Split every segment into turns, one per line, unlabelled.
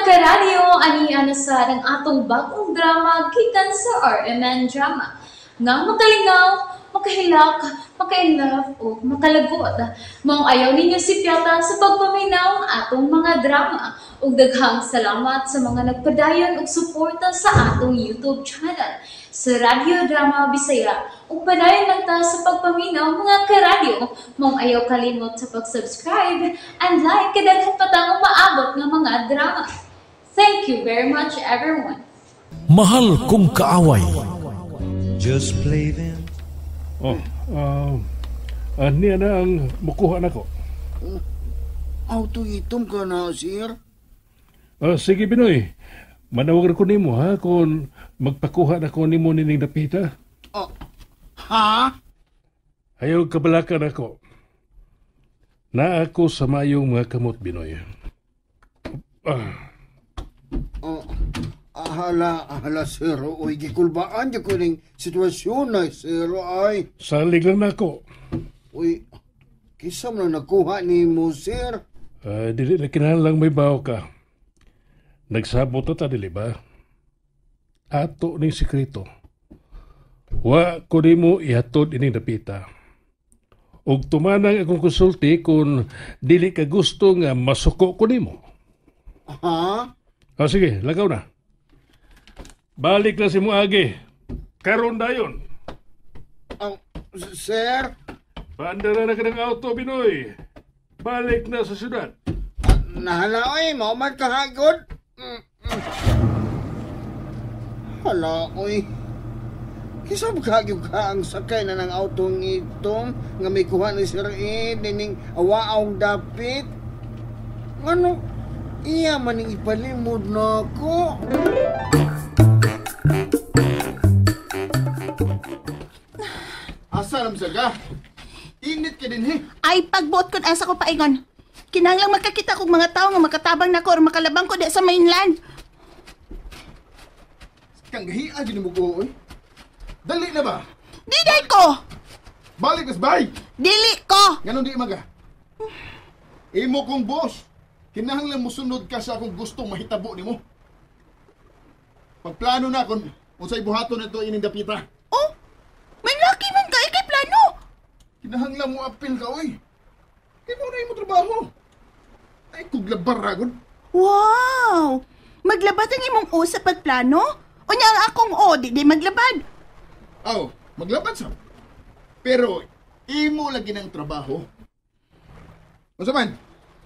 karadyo, aniya na sa ng atong bagong drama gikan sa RMN Drama. Nga makalingaw, makahilak, maka-inlove, o makalagot. Maong ayaw ninyo si Piata sa pagpaminaw ang atong mga drama. Ug daghang salamat sa mga nagpadayon ug suporta sa atong YouTube channel sa Radyo Drama Bisaya. Ug padayon lang ta sa pagpaminaw mga karadyo. Maong ayaw kalimot sa pag-subscribe and like kadaghan pa tang maabot nga mga drama. Thank you very much everyone.
Mahal kong kaaway.
Just play them.
Niya na ang mukuha na ko.
Auto-itom ka na, sir?
Sige, Binoy. Manawagan ko nimo ha kung magpakuha na ko nimo nining dapita.
Ha?
Ayaw kabalakan ako. Na ako sa mayong mga kamot, Binoy.
Hala, sir. Uy, gikulbaan di ko ng sitwasyon na, sir. Ay,
Salig lang na ako.
uy, kisam na nakuha ni mo, sir.
Dili na kinahanglang may bawo ka. Nagsabot na ta, dili ba? Ato ning sikreto. Wa ko nimo ihatod ining dapita. Ug tumanang akong konsulti kung dili ka gusto nga masuko ko nimo.
Ha?
Sige, lagaw na. Balik na si Muagi. Karon dayon.
Sir?
Paandara na ka ng auto, Binoy. Balik na sa syudad.
Nahala, uy, maumat ka hagod. Hala, uy. Kisam kagyo ka ang sakay na ng autong itong nga may kuha ni Sir Ed, dining awaong dapit. Ano? Iya maning ipalimod na ako. Asa nam saga? Init ka din, he?
Ay, pagbuot ko asa ko paingon. Kinahanglang makakita kong mga tao nga makatabang na ko or makalabang ko di sa mainland.
Kang gahiya din mo ko, oy. Dali na ba?
Diday ko!
Balik nas bay!
Dili ko!
Ganon di maga. Imo kong boss. Kinahanglan mo sunod ka sa akong gustong mahitabo nimo. Pagplano na kung unsay buhaton nito ining dapita.
Oh, may laki man ka kay plano.
Kinahanglan mo apil ka, oy. Kaya mo na imo trabaho. Ay, kuglabar ragon.
Wow! Maglabad ang imong o sa pagplano? O niya ang akong o, di maglabad.
Aw, maglabad sa. Pero, imo lagi ng trabaho. Unsa man?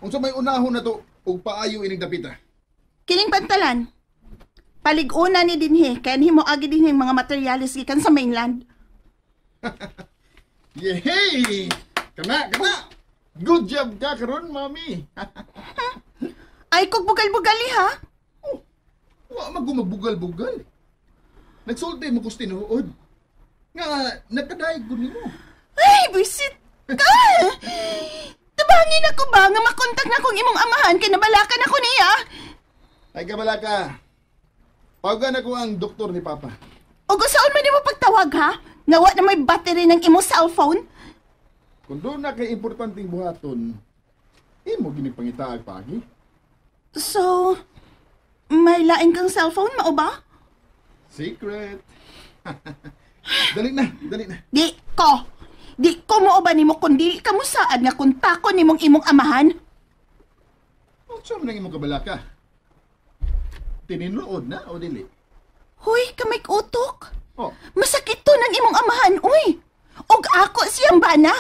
Unsa may unahon na to ug paayo ining dapita?
Kining pantalan. Palig-una ni dinhi, kaya mo agi dinhi mga materialis gikan sa mainland.
Yehey! Kana! Good job ka karon, mami.
Ay, kog bugal-bugali ha?
Wa magbugal-bugal. Nagsulti mo kus tinuod. Nga nagkadaig gud nimo.
Ay, bisit ka! Tabangin ako ba nga makontak na kong imong amahan kay nabalakan ako niya?
Ay kabala ka. Pawagan ako ang doktor ni Papa.
O gusaon man mo pagtawag ha? Nga wa na may battery ng imong cellphone?
Kung doon na kay importanteng buhaton, imo ginipangitaag pagi.
So, may lain kang cellphone, mao ba?
Secret. Dali na.
Di ko mo ba nimo kundi ka mo saad nga kontakon nimong imong amahan?
O saan nang imong kabalaka? Tininuod na o dili?
Hoy, kamay utok.
Oh,
Masakit to ng imong amahan, uy. Og ako siyang bana.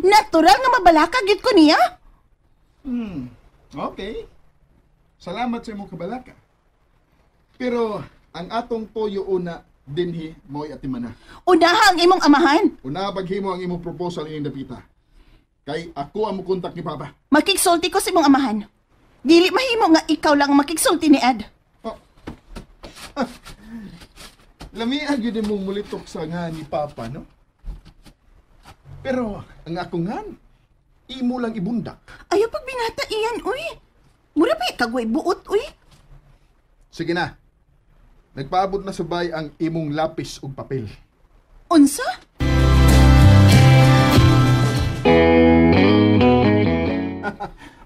Natural nga mabalaka gyud ko niya.
okay. Salamat sa imong kabalaka. Pero ang atong toyo una dinhi mo'y atimana.
Unaha ang imong amahan.
Una paghimo ang imong proposal ining dapita. Kay ako ang mukontak ni Papa.
Makigsulti ko sa imong amahan. Dili mahimo nga ikaw lang ang makigsulti ni Ed.
Lamian yun mong mulitok sa nga ni Papa, no? Pero ang ako ngan, imo lang ibundak.
Ayaw pag binata iyan, uy. Mura pa kagway buot, uy.
Sige na. Nagpaabot na sabay ang imong lapis ug papel.
Unsa?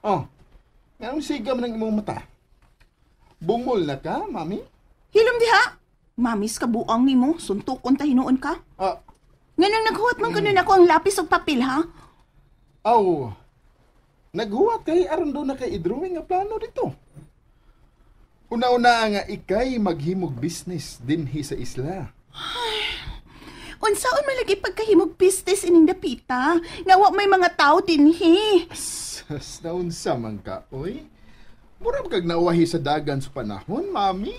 Oh, Anong sigam ng imong mata?
Bungol na ka, mami?
Hilom diha. Mamis ka buang nimo, suntukon ta hinuon ka.
Ah,
Nganong naghuwat man kuno nako ang lapis ug papel ha?
aw. Naghuwat kay aron do na kay i-drawing nga plano dito. Una-una nga ikay maghimog business dinhi sa isla.
Unsaon malagi pagkahimog business ining dapita? Nga wa may mga tao dinhi.
Sas naunsa man ka, oy. Murag kag nauwahi sa dagan sa panahon, mami.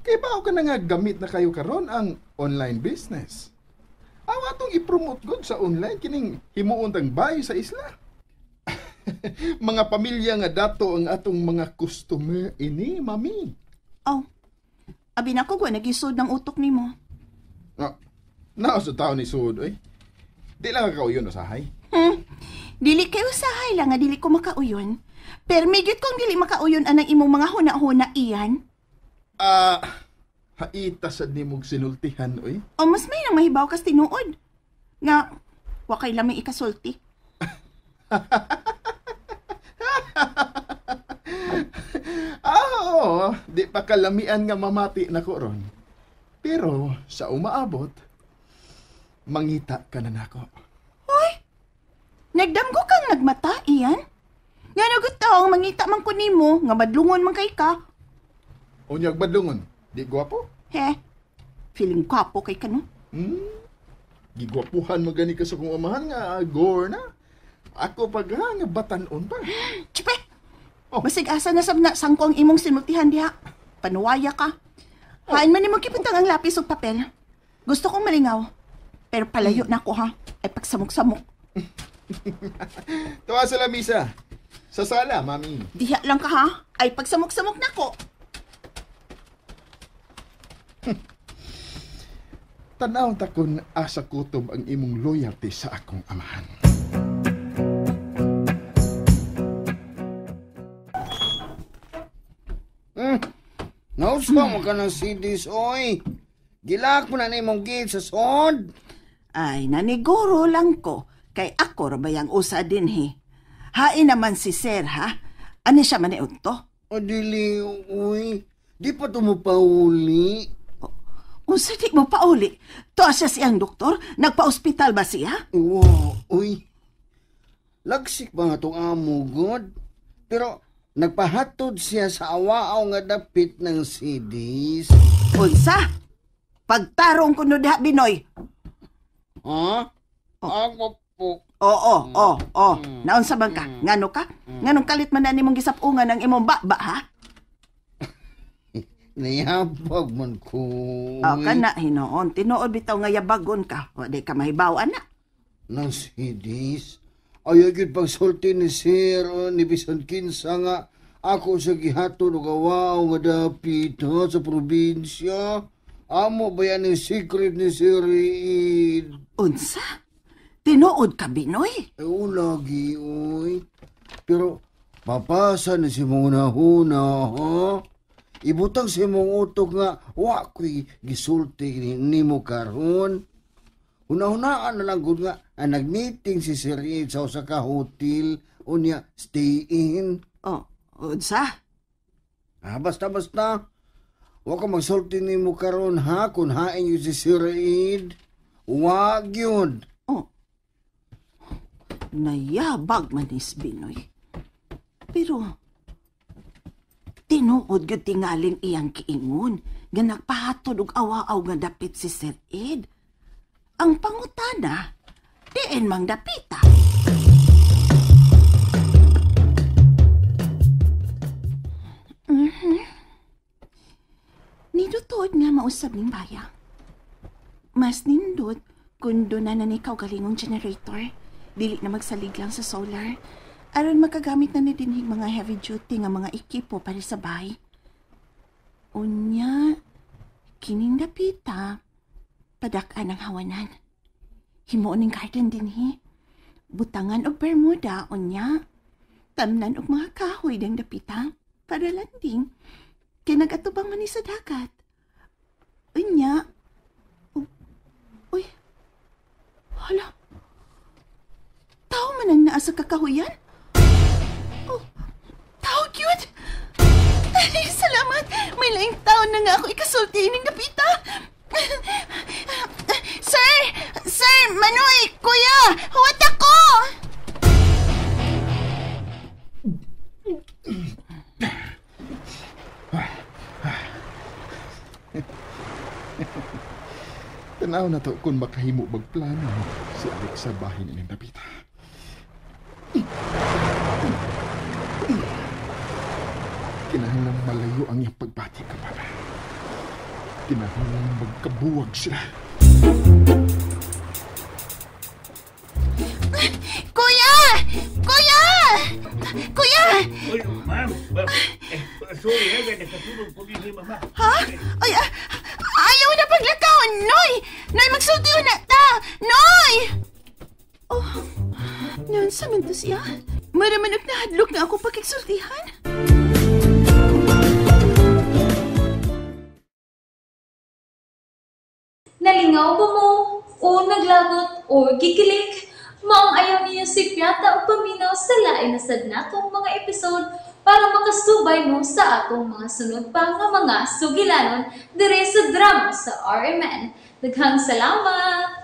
Kay bao ka na nga gamit na kayo karon ang online business. Aw atong i-promote gud sa online kining himuon tang bahay sa isla. Mga pamilya nga dato ang atong mga customer ini, mami.
Oh. Abi na ko gwa nagisod ng utok nimo.
Nao sa tao ni Sud, oy. Di lang ka uyon usahay.
Dili kay usahay lang nga dili ko makauyon. Pero migit kong dili makauyon anang imong mga huna-huna iyan.
Haita sa nimog sinultihan, oy.
O mas may nang mahibaw kas tinuod. Nga, wakay lamang ikasulti.
Oo, di pa kalamian nga mamati na ko ron. Pero sa umaabot, mangita ka na nako.
Hoy, nagdamgo kang nagmata iyan? Nga nagutaong mangita man ko nimo, nga madlungon man kay ka.
Unyag badlungon, di gwapo?
He, feeling kwapo kay ka no?
Gigwapuhan mo gani ka sa kong amahan nga gore na. Ako pag nga batanon pa.
Chipe!
Oh.
Basig asa na sabna sangko ang imong sinultihan diha. Panuwaya ka. Hain man nimo kipuntang ang lapis ug papel. Gusto kong malingaw. Pero palayo na ako ha. Ay pagsamok-samok.
Tawa sa lamisa. Sa sala, mami.
Diha lang ka ha. Ay pagsamok-samok na ko.
Tanaw takon asa kutob ang imong loyalty sa akong amahan.
Nauspa mo ka ng CDs, oy. Gilak mo na na imong gate sa sod.
Ay naniguro lang ko. Kay ako ra bayang usa dinhi. Hain naman si Sir ha. Ani siya maniud to?
O dili, uy. Di pa ito mo pauli.
Unsa di mo pauli? To siya siyang doktor? Nagpa-ospital ba siya?
Wow, uy. Lagsik ba nga itong amo, God? Pero nagpahatod siya sa awaaw nga dapit ng CDs.
Unsa? Pagtarong ko no diha Binoy.
Ha? Ako po.
Oo. Naunsa bang ka? Ngano ka? Nganong kalit man na nimong gisapungan ng imong baba ha?
Nayabag man ko.
Kana hinoon. Tinuod bitaw nga yabagon ka. O di ka mahibaw ana.
Nang CDs? Ayaw yun pagsulti ni Sir o ni Bisan Kinsa nga ako sa gihato no gawaw nga dapit ha, sa probinsya. Amo ba yan yung secret ni Sir Reed?
Unsa? Tinuod ka Binoy?
Lagi, uy. Pero papasa na si mong nahuna, ha? Ibutang si mong utok nga wako'y gisulti ni mo karon. Una-hunaan na lang gud nga nag-meeting si Sir Reed sa usa ka hotel unya stay in.
Unsa?
Basta. Wa ka magsulti ni mo karon ha kung hain yun si Sir Reed. Wag yun.
Nayabag man is Binoy. Pero tinuod gyud tingaling iyang kiingon nga nagpahatod og awa-aw nga dapit si Sir Ed. Ang pangutana, diin mang dapita. Nindot nga mausab ning baya. Mas nindot kung doon na nanikaw galingong generator. Dili na magsalig lang sa solar. Aron makagamit na ni dinhig mga heavy duty nga mga ekipo para sa bahay. Unya, kining dapita, padak-an ang hawanan. Himuon ning garden dinhi. Butangan og bermuda, unya. Tamnan og mga kahoy dang dapita para landing. Kay nagatubang man ni sa dagat. Unya, uy, hala, tao man ang naa sa kakahuyan? Oh, tao cute! Anis May laing taon na nga ako ikasulti ining dapita. Sir! Sir! Manoy! Kuya! Huwat ako!
Tanaw na to kung makahimo magplano si Alex sa bahin ining dapita. Kinahanglan malayo ang iyang pagbati ka para. Kinahanglan magkabuwag sila.
Kuya! Kuya! Kuya!
Uy, ma'am. Sorry, nagkatulog po din si mama.
Ha? Ay, ayaw na paglakaw! Noy! Noy, magsulti na ta! Noy! Oh, noon sa minto siya. Maramanok na hadlok na ako pagkiksultihan.
Nalingaw ba mo? O naglagot? O gikilik? Maong ayaw niya si Piata o paminaw sa lain na sad natong mga episode para makasubay mo sa atong mga sunod pa nga mga sugilanon dire sa drama sa RMN. Daghang salamat!